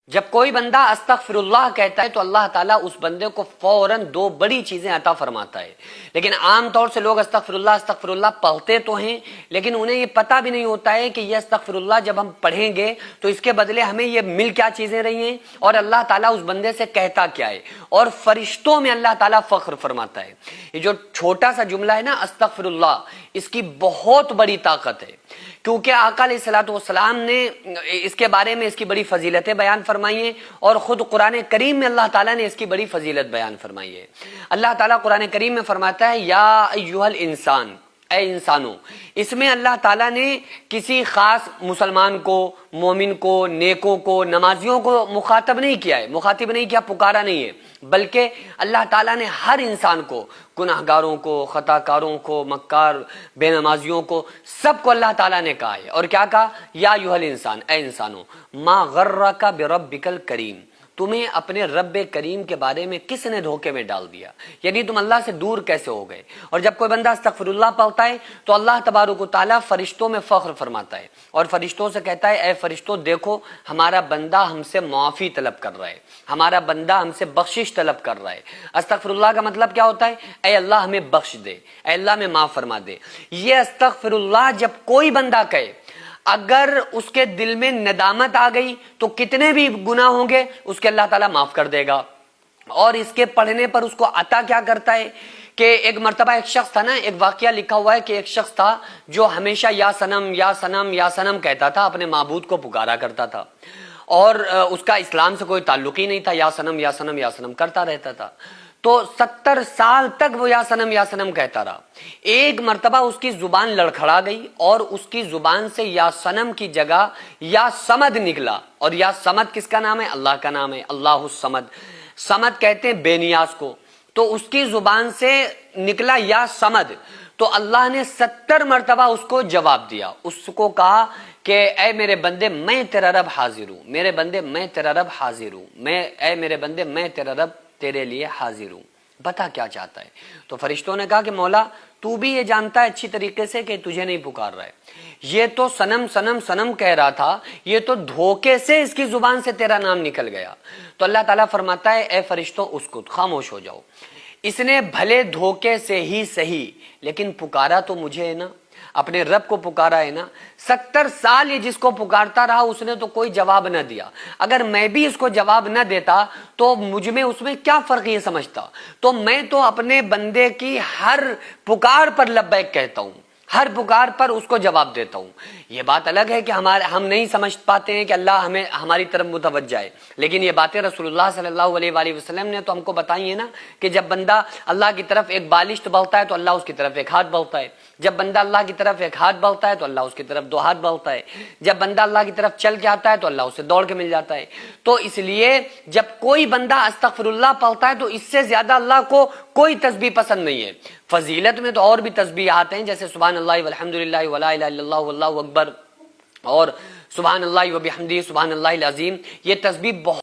جب کوئی بندہ استغفر اللہ کہتا ہے تو اللہ تعالیٰ اس بندے کو فوراً دو بڑی چیزیں عطا فرماتا ہے. لیکن عام طور سے لوگ استغفر اللہ پڑھتے تو ہیں، لیکن انہیں یہ پتہ بھی نہیں ہوتا ہے کہ یہ استغفر اللہ جب ہم پڑھیں گے تو اس کے بدلے ہمیں یہ مل کیا چیزیں رہی ہیں، اور اللہ تعالیٰ اس بندے سے کہتا کیا ہے. اور فرشتوں میں اللہ تعالیٰ فخر فرماتا ہے. یہ جو چھوٹا سا جملہ ہے نا استغفر اللہ، اس کی بہت بڑی طاقت ہے، کیونکہ آقا علیہ الصلوۃ والسلام نے اس کے بارے میں اس کی بڑی فضیلتیں بیان فرمائی ہیں، اور خود قرآن کریم میں اللہ تعالیٰ نے اس کی بڑی فضیلت بیان فرمائی ہے. اللہ تعالیٰ قرآن کریم میں فرماتا ہے یا ایھا الانسان، اے انسانوں. اس میں اللہ تعالیٰ نے کسی خاص مسلمان کو، مومن کو، نیکوں کو، نمازیوں کو مخاطب نہیں کیا ہے، مخاطب نہیں کیا، پکارا نہیں ہے، بلکہ اللہ تعالیٰ نے ہر انسان کو، گناہ گاروں کو، خطا کاروں کو، مکار بے نمازیوں کو، سب کو اللہ تعالیٰ نے کہا ہے. اور کیا کہا؟ یا ایھا الانسان، اے انسانوں، ما غرک بربک الکریم، تمہیں اپنے رب کریم کے بارے میں کس نے دھوکے میں ڈال دیا، یعنی تم اللہ سے دور کیسے ہو گئے. اور جب کوئی بندہ استغفر اللہ پڑھتا ہے تو اللہ تبارک و تعالیٰ فرشتوں میں فخر فرماتا ہے، اور فرشتوں سے کہتا ہے اے فرشتوں دیکھو ہمارا بندہ ہم سے معافی طلب کر رہا ہے، ہمارا بندہ ہم سے بخشش طلب کر رہا ہے. استغفر اللہ کا مطلب کیا ہوتا ہے؟ اے اللہ ہمیں بخش دے، اے اللہ ہمیں معاف فرما دے. یہ استغفر اللہ جب کوئی بندہ کہے، اگر اس کے دل میں ندامت آ گئی تو کتنے بھی گناہ ہوں گے اس کے اللہ تعالیٰ معاف کر دے گا. اور اس کے پڑھنے پر اس کو عطا کیا کرتا ہے کہ ایک مرتبہ ایک شخص تھا نا، ایک واقعہ لکھا ہوا ہے کہ ایک شخص تھا جو ہمیشہ یا سنم یا سنم یا سنم کہتا تھا، اپنے معبود کو پکارا کرتا تھا، اور اس کا اسلام سے کوئی تعلق ہی نہیں تھا، یا سنم یا سنم یا سنم کرتا رہتا تھا. تو 70 سال تک وہ یا سنم کہتا رہا. ایک مرتبہ اس کی زبان لڑکھڑا گئی اور اس کی زبان سے یا سنم کی جگہ یا سمد نکلا. اور یا سمد کس کا نام ہے؟ اللہ کا نام ہے، اللہ الصمد. سمد کہتے ہیں بے نیاز کو. تو اس کی زبان سے نکلا یا سمد، تو اللہ نے 70 مرتبہ اس کو جواب دیا. اس کو کہا کہ اے میرے بندے میں تیرا رب حاضر ہوں، میرے بندے میں تیرا رب حاضر ہوں، اے میرے بندے میں تیرا رب تیرے لیے حاضر ہوں، بتا کیا چاہتا ہے. تو فرشتوں نے کہا کہ مولا تو بھی یہ جانتا ہے اچھی طریقے سے کہ تجھے نہیں پکار رہا ہے، یہ تو سنم سنم سنم کہہ رہا تھا، یہ تو دھوکے سے اس کی زبان سے تیرا نام نکل گیا. تو اللہ تعالیٰ فرماتا ہے اے فرشتوں اسکت، خاموش ہو جاؤ. اس نے بھلے دھوکے سے ہی صحیح لیکن پکارا تو مجھے ہے نا، اپنے رب کو پکارا ہے نا. 70 سال یہ جس کو پکارتا رہا اس نے تو کوئی جواب نہ دیا. اگر میں بھی اس کو جواب نہ دیتا تو مجھ میں اس میں کیا فرق یہ سمجھتا. تو میں تو اپنے بندے کی ہر پکار پر لبیک کہتا ہوں، ہر پکار پر اس کو جواب دیتا ہوں. یہ بات الگ ہے کہ ہم نہیں سمجھ پاتے ہیں کہ اللہ ہمیں ہماری طرف متوجہ ہے، لیکن یہ باتیں رسول اللہ صلی اللہ علیہ وآلہ وسلم نے تو ہم کو بتائی ہیں نا کہ جب بندہ اللہ کی طرف ایک بالشت بڑھتا ہے تو اللہ اس کی طرف ایک ہاتھ بڑھتا ہے، جب بندہ اللہ کی طرف ایک ہاتھ بڑھتا ہے تو اللہ اس کی طرف 2 ہاتھ بڑھتا ہے، جب بندہ اللہ کی طرف چل کے آتا ہے تو اللہ اسے دوڑ کے مل جاتا ہے. تو اس لیے جب کوئی بندہ استغفر اللہ پڑھتا ہے تو اس سے زیادہ اللہ کو کوئی تسبیح پسند نہیں ہے. فضیلت میں تو اور بھی تسبیحات ہیں، جیسے سبحان اللہ والحمد للہ ولا الہ الا اللہ واللہ اکبر، اور سبحان اللہ وبحمدہ سبحان اللہ العظیم. یہ تسبیح بہت